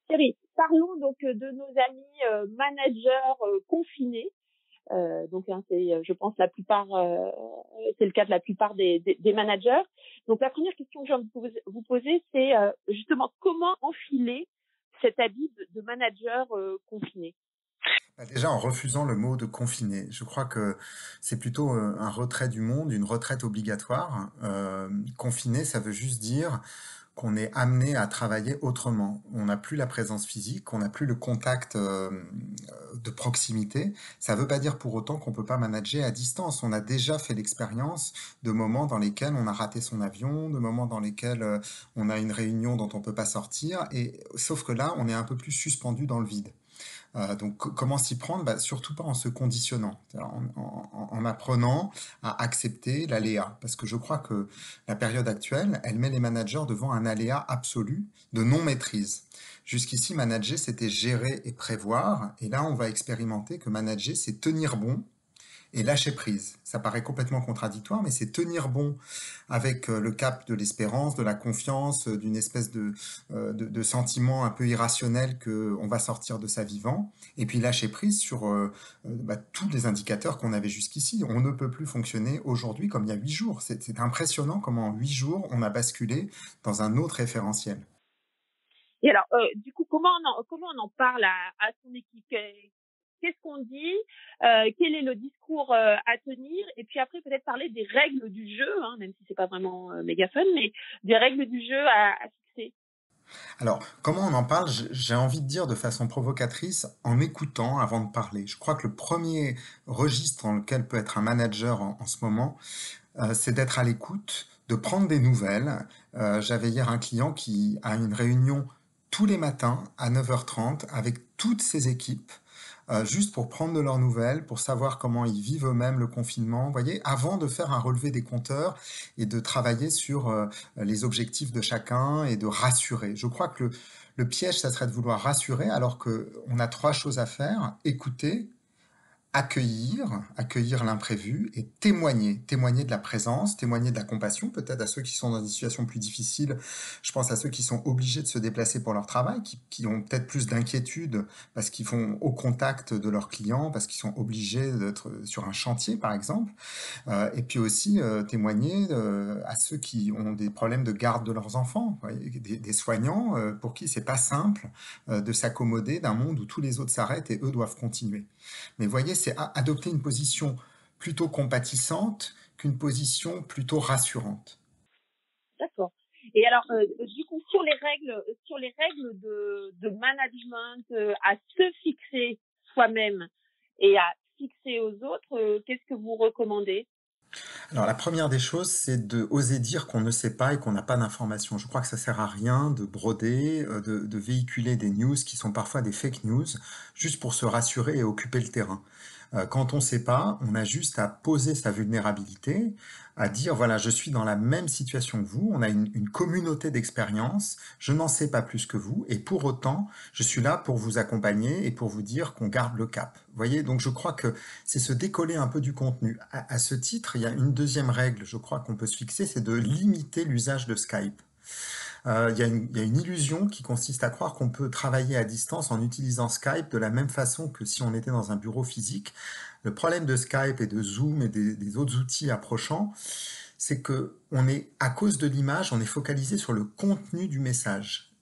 Thierry, parlons donc de nos amis managers confinés. Donc, hein, c'est, je pense, c'est le cas de la plupart des managers. Donc, la première question que j'ai envie de vous poser, c'est justement comment enfiler cet habit de manager confiné. Bah, déjà, en refusant le mot de confiné, je crois que c'est plutôt un retrait du monde, une retraite obligatoire. Confiné, ça veut juste dire qu'on est amené à travailler autrement. On n'a plus la présence physique, on n'a plus le contact de proximité. Ça ne veut pas dire pour autant qu'on ne peut pas manager à distance. On a déjà fait l'expérience de moments dans lesquels on a raté son avion, de moments dans lesquels on a une réunion dont on ne peut pas sortir. Et sauf que là, on est un peu plus suspendu dans le vide. Donc, comment s'y prendre? Bah, surtout pas en se conditionnant, en apprenant à accepter l'aléa. Parce que je crois que la période actuelle, elle met les managers devant un aléa absolu de non-maîtrise. Jusqu'ici, manager, c'était gérer et prévoir. Et là, on va expérimenter que manager, c'est tenir bon et lâcher prise. Ça paraît complètement contradictoire, mais c'est tenir bon avec le cap de l'espérance, de la confiance, d'une espèce de sentiment un peu irrationnel qu'on va sortir de ça vivant, et puis lâcher prise sur tous les indicateurs qu'on avait jusqu'ici. On ne peut plus fonctionner aujourd'hui comme il y a 8 jours. C'est impressionnant comment en 8 jours, on a basculé dans un autre référentiel. Et alors, du coup, comment on en parle à son équipe? Qu'est-ce qu'on dit? Quel est le discours à tenir? Et puis après, peut-être parler des règles du jeu, hein, même si c'est pas vraiment méga fun, mais des règles du jeu à fixer. Alors, comment on en parle? J'ai envie de dire de façon provocatrice, en écoutant avant de parler. Je crois que le premier registre dans lequel peut être un manager en ce moment, c'est d'être à l'écoute, de prendre des nouvelles. J'avais hier un client qui a une réunion tous les matins à 9h30 avec toutes ses équipes, juste pour prendre de leurs nouvelles, pour savoir comment ils vivent eux-mêmes le confinement, vous voyez, avant de faire un relevé des compteurs et de travailler sur les objectifs de chacun et de rassurer. Je crois que le piège, ça serait de vouloir rassurer alors qu'on a trois choses à faire: écouter, accueillir l'imprévu et témoigner de la présence, témoigner de la compassion, peut-être à ceux qui sont dans des situations plus difficiles. Je pense à ceux qui sont obligés de se déplacer pour leur travail, qui ont peut-être plus d'inquiétude parce qu'ils font au contact de leurs clients, parce qu'ils sont obligés d'être sur un chantier, par exemple. Et puis aussi témoigner à ceux qui ont des problèmes de garde de leurs enfants, vous voyez, des soignants pour qui c'est pas simple de s'accommoder d'un monde où tous les autres s'arrêtent et eux doivent continuer. Mais vous voyez, c'est adopter une position plutôt compatissante qu'une position plutôt rassurante. D'accord. Et alors, du coup, sur les règles de management à se fixer soi-même et à fixer aux autres, qu'est-ce que vous recommandez? Alors la première des choses, c'est de oser dire qu'on ne sait pas et qu'on n'a pas d'informations. Je crois que ça sert à rien de broder, de véhiculer des news qui sont parfois des fake news, juste pour se rassurer et occuper le terrain. Quand on ne sait pas, on a juste à poser sa vulnérabilité, à dire, voilà, je suis dans la même situation que vous, on a une communauté d'expérience, je n'en sais pas plus que vous, et pour autant, je suis là pour vous accompagner et pour vous dire qu'on garde le cap. Vous voyez, donc je crois que c'est se décoller un peu du contenu. À ce titre, il y a une deuxième règle, je crois, qu'on peut se fixer, c'est de limiter l'usage de Skype. Il y a une illusion qui consiste à croire qu'on peut travailler à distance en utilisant Skype de la même façon que si on était dans un bureau physique. Le problème de Skype et de Zoom et des autres outils approchants, c'est que à cause de l'image, on est focalisé sur le contenu du message.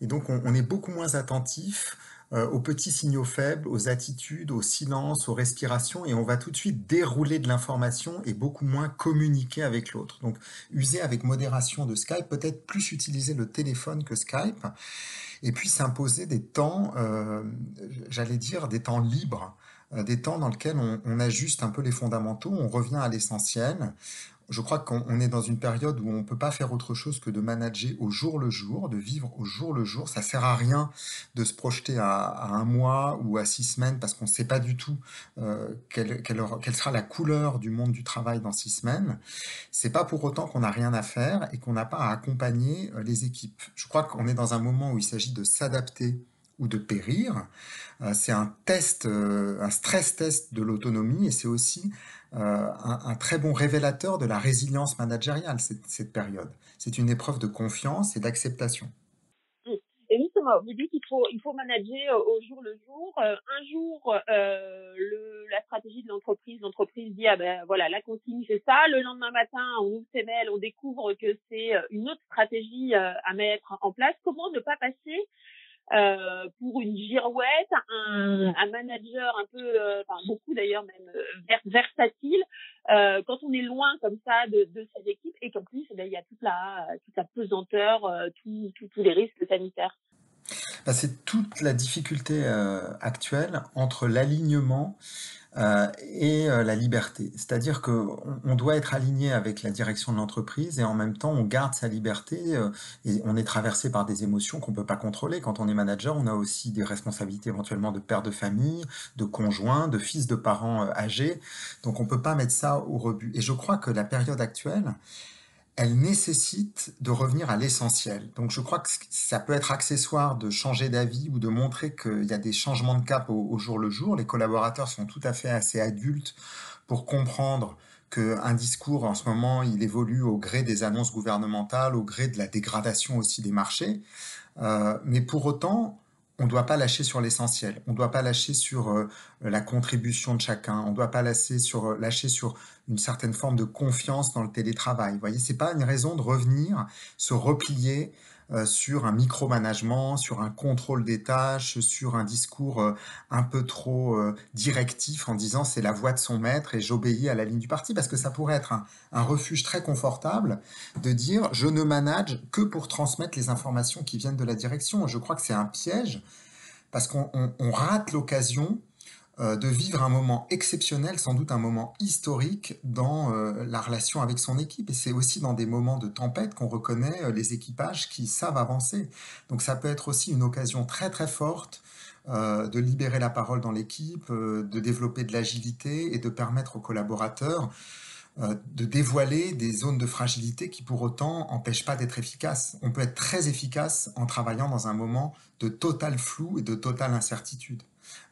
Et donc, on est beaucoup moins attentif aux petits signaux faibles, aux attitudes, au silence, aux respirations, et on va tout de suite dérouler de l'information et beaucoup moins communiquer avec l'autre. Donc, user avec modération de Skype, peut-être plus utiliser le téléphone que Skype, et puis s'imposer des temps, j'allais dire, des temps libres, des temps dans lesquels on ajuste un peu les fondamentaux, on revient à l'essentiel. Je crois qu'on est dans une période où on ne peut pas faire autre chose que de manager au jour le jour, de vivre au jour le jour. Ça sert à rien de se projeter à un mois ou à 6 semaines parce qu'on ne sait pas du tout quelle sera la couleur du monde du travail dans 6 semaines. C'est pas pour autant qu'on n'a rien à faire et qu'on n'a pas à accompagner les équipes. Je crois qu'on est dans un moment où il s'agit de s'adapter ou de périr. C'est un test, un stress test de l'autonomie, et c'est aussi un très bon révélateur de la résilience managériale, cette période. C'est une épreuve de confiance et d'acceptation. Et justement, vous dites il faut manager au jour le jour. Un jour, la stratégie de l'entreprise dit ah ben voilà la consigne c'est ça. Le lendemain matin, on ouvre ses mails, on découvre que c'est une autre stratégie à mettre en place. Comment ne pas passer pour une girouette, un manager un peu, enfin beaucoup d'ailleurs même versatile, quand on est loin comme ça de ses équipes et qu'en plus il y a toute la pesanteur, tous les risques sanitaires. Bah, c'est toute la difficulté actuelle entre l'alignement et la liberté. C'est-à-dire qu'on doit être aligné avec la direction de l'entreprise et en même temps on garde sa liberté et on est traversé par des émotions qu'on ne peut pas contrôler. Quand on est manager, on a aussi des responsabilités éventuellement de père de famille, de conjoint, de fils de parents âgés. Donc on ne peut pas mettre ça au rebut. Et je crois que la période actuelle, elle nécessite de revenir à l'essentiel. Donc je crois que ça peut être accessoire de changer d'avis ou de montrer qu'il y a des changements de cap au jour le jour. Les collaborateurs sont tout à fait assez adultes pour comprendre qu'un discours en ce moment, il évolue au gré des annonces gouvernementales, au gré de la dégradation aussi des marchés. Mais pour autant, on ne doit pas lâcher sur l'essentiel. On ne doit pas lâcher sur la contribution de chacun. On ne doit pas lâcher sur une certaine forme de confiance dans le télétravail. Vous voyez, c'est pas une raison de revenir, se replier sur un micromanagement, sur un contrôle des tâches, sur un discours un peu trop directif en disant c'est la voix de son maître et j'obéis à la ligne du parti, parce que ça pourrait être un refuge très confortable de dire je ne manage que pour transmettre les informations qui viennent de la direction. Je crois que c'est un piège parce qu'on rate l'occasion de vivre un moment exceptionnel, sans doute un moment historique dans la relation avec son équipe. Et c'est aussi dans des moments de tempête qu'on reconnaît les équipages qui savent avancer. Donc ça peut être aussi une occasion très très forte de libérer la parole dans l'équipe, de développer de l'agilité et de permettre aux collaborateurs de dévoiler des zones de fragilité qui pour autant n'empêchent pas d'être efficaces. On peut être très efficace en travaillant dans un moment de total flou et de totale incertitude.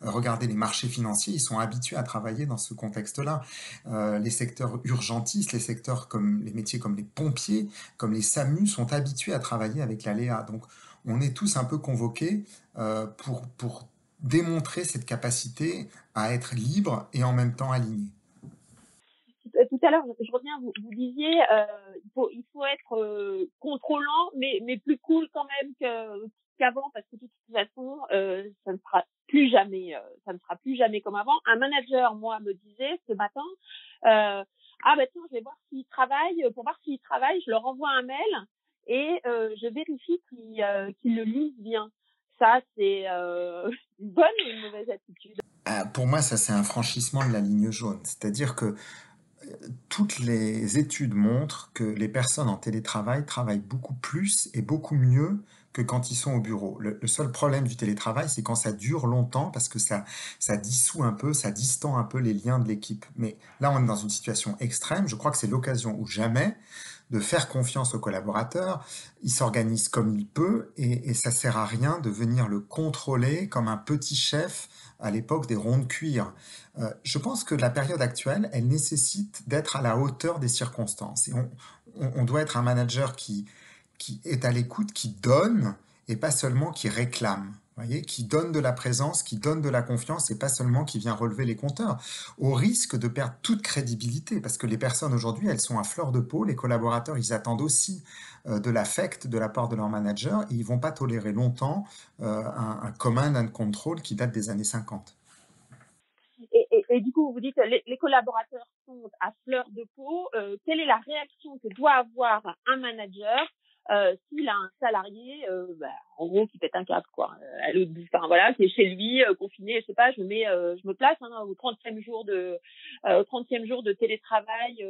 Regardez les marchés financiers, ils sont habitués à travailler dans ce contexte-là. Les secteurs urgentistes, les secteurs comme les métiers comme les pompiers, comme les SAMU sont habitués à travailler avec l'aléa. Donc on est tous un peu convoqués pour démontrer cette capacité à être libre et en même temps aligné. Tout à l'heure, je reviens, vous disiez, il faut être contrôlant, mais plus cool quand même qu'avant, parce que de toute façon, ça ne sera plus jamais, ça ne sera plus jamais comme avant. Un manager, moi, me disait ce matin, ah bah tiens, je vais voir s'il travaille. Pour voir s'il travaille, je leur envoie un mail et je vérifie qu'ils le lisent bien. Ça, c'est une bonne ou une mauvaise attitude? Pour moi, ça c'est un franchissement de la ligne jaune. C'est-à-dire que toutes les études montrent que les personnes en télétravail travaillent beaucoup plus et beaucoup mieux que quand ils sont au bureau. Le seul problème du télétravail, c'est quand ça dure longtemps parce que ça dissout un peu, ça distend un peu les liens de l'équipe. Mais là, on est dans une situation extrême. Je crois que c'est l'occasion ou jamais de faire confiance aux collaborateurs. Il s'organise comme il peut et ça sert à rien de venir le contrôler comme un petit chef à l'époque des ronds de cuir. Je pense que la période actuelle, elle nécessite d'être à la hauteur des circonstances. Et on doit être un manager qui est à l'écoute, qui donne et pas seulement qui réclame. Voyez, qui donne de la présence, qui donne de la confiance et pas seulement qui vient relever les compteurs, au risque de perdre toute crédibilité, parce que les personnes aujourd'hui, elles sont à fleur de peau, les collaborateurs, ils attendent aussi de l'affect de la part de leur manager et ils vont pas tolérer longtemps un command and control qui date des années 50. Et du coup, vous dites les collaborateurs sont à fleur de peau. Quelle est la réaction que doit avoir un manager s'il a un salarié, en gros, qui pète un câble, quoi. Enfin voilà, qui est chez lui, confiné, je sais pas, je me place au 30e jour de télétravail,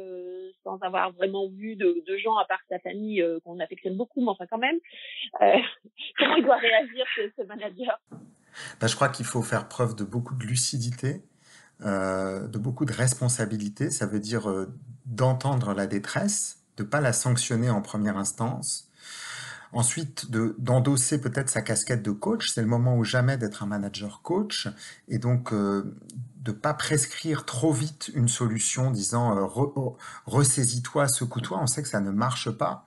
sans avoir vraiment vu de gens à part sa famille qu'on affectionne beaucoup, mais enfin quand même. Comment il doit réagir ce manager? Ben, je crois qu'il faut faire preuve de beaucoup de lucidité, de beaucoup de responsabilité. Ça veut dire d'entendre la détresse, de ne pas la sanctionner en première instance. Ensuite, d'endosser peut-être sa casquette de coach. C'est le moment ou jamais d'être un manager coach. Et donc, de ne pas prescrire trop vite une solution disant ressaisis-toi, secoue-toi. On sait que ça ne marche pas.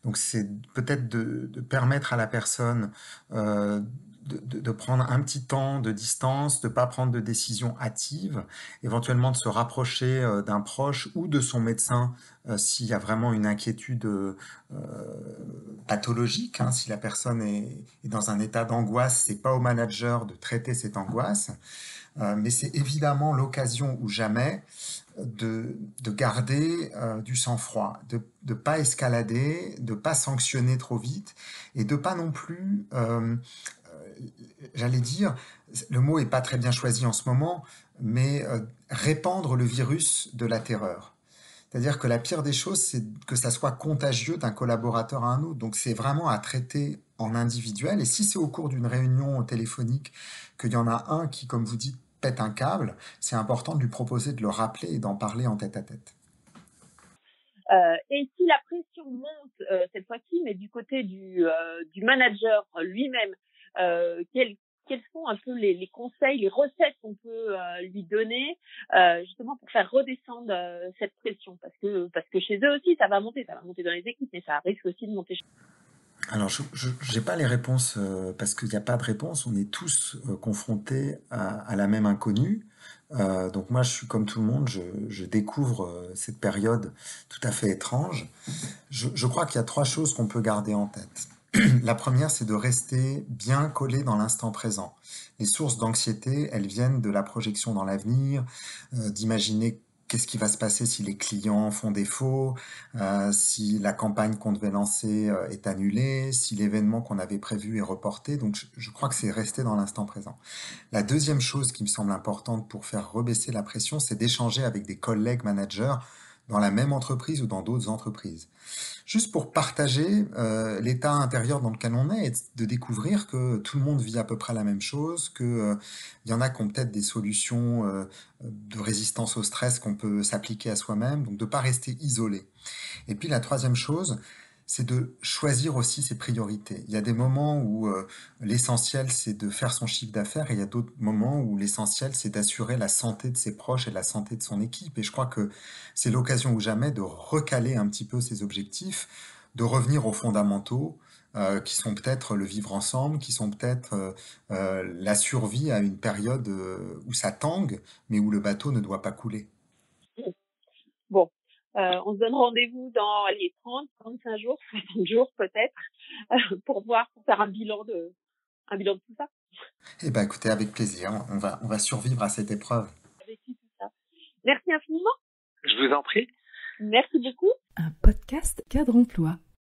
Donc c'est peut-être de permettre à la personne de prendre un petit temps de distance, de ne pas prendre de décision hâtive, éventuellement de se rapprocher d'un proche ou de son médecin s'il y a vraiment une inquiétude pathologique, hein, si la personne est dans un état d'angoisse, c'est pas au manager de traiter cette angoisse, mais c'est évidemment l'occasion ou jamais de garder du sang-froid, de ne pas escalader, de ne pas sanctionner trop vite et de pas non plus, j'allais dire, le mot est pas très bien choisi en ce moment, mais répandre le virus de la terreur. C'est-à-dire que la pire des choses, c'est que ça soit contagieux d'un collaborateur à un autre. Donc c'est vraiment à traiter en individuel. Et si c'est au cours d'une réunion téléphonique qu'il y en a un qui, comme vous dites, pète un câble, c'est important de lui proposer de le rappeler et d'en parler en tête à tête. Et si la pression monte cette fois-ci, mais du côté du manager lui-même, quels sont un peu les conseils, les recettes qu'on peut lui donner justement pour faire redescendre cette pression, parce que chez eux aussi ça va monter dans les équipes, mais ça risque aussi de monter chez eux. Alors, je n'ai pas les réponses parce qu'il n'y a pas de réponse. On est tous confrontés à la même inconnue. Donc moi, je suis comme tout le monde, je découvre cette période tout à fait étrange. Je crois qu'il y a trois choses qu'on peut garder en tête. La première, c'est de rester bien collé dans l'instant présent. Les sources d'anxiété, elles viennent de la projection dans l'avenir, d'imaginer qu'est-ce qui va se passer si les clients font défaut, si la campagne qu'on devait lancer est annulée, si l'événement qu'on avait prévu est reporté. Donc je crois que c'est rester dans l'instant présent. La deuxième chose qui me semble importante pour faire rebaisser la pression, c'est d'échanger avec des collègues managers dans la même entreprise ou dans d'autres entreprises. Juste pour partager l'état intérieur dans lequel on est et de découvrir que tout le monde vit à peu près la même chose, que y en a qui ont peut-être des solutions de résistance au stress qu'on peut s'appliquer à soi-même, donc de ne pas rester isolé. Et puis la troisième chose, c'est de choisir aussi ses priorités. Il y a des moments où l'essentiel, c'est de faire son chiffre d'affaires et il y a d'autres moments où l'essentiel, c'est d'assurer la santé de ses proches et la santé de son équipe. Et je crois que c'est l'occasion ou jamais de recaler un petit peu ses objectifs, de revenir aux fondamentaux, qui sont peut-être le vivre ensemble, qui sont peut-être la survie à une période où ça tangue, mais où le bateau ne doit pas couler. Bon, on se donne rendez-vous dans les 30, 35 jours, 60 jours peut-être, pour faire un bilan de tout ça, Eh ben, écoutez, avec plaisir, on va survivre à cette épreuve. avec tout ça. Merci infiniment. Je vous en prie. Merci beaucoup. Un podcast Cadre Emploi.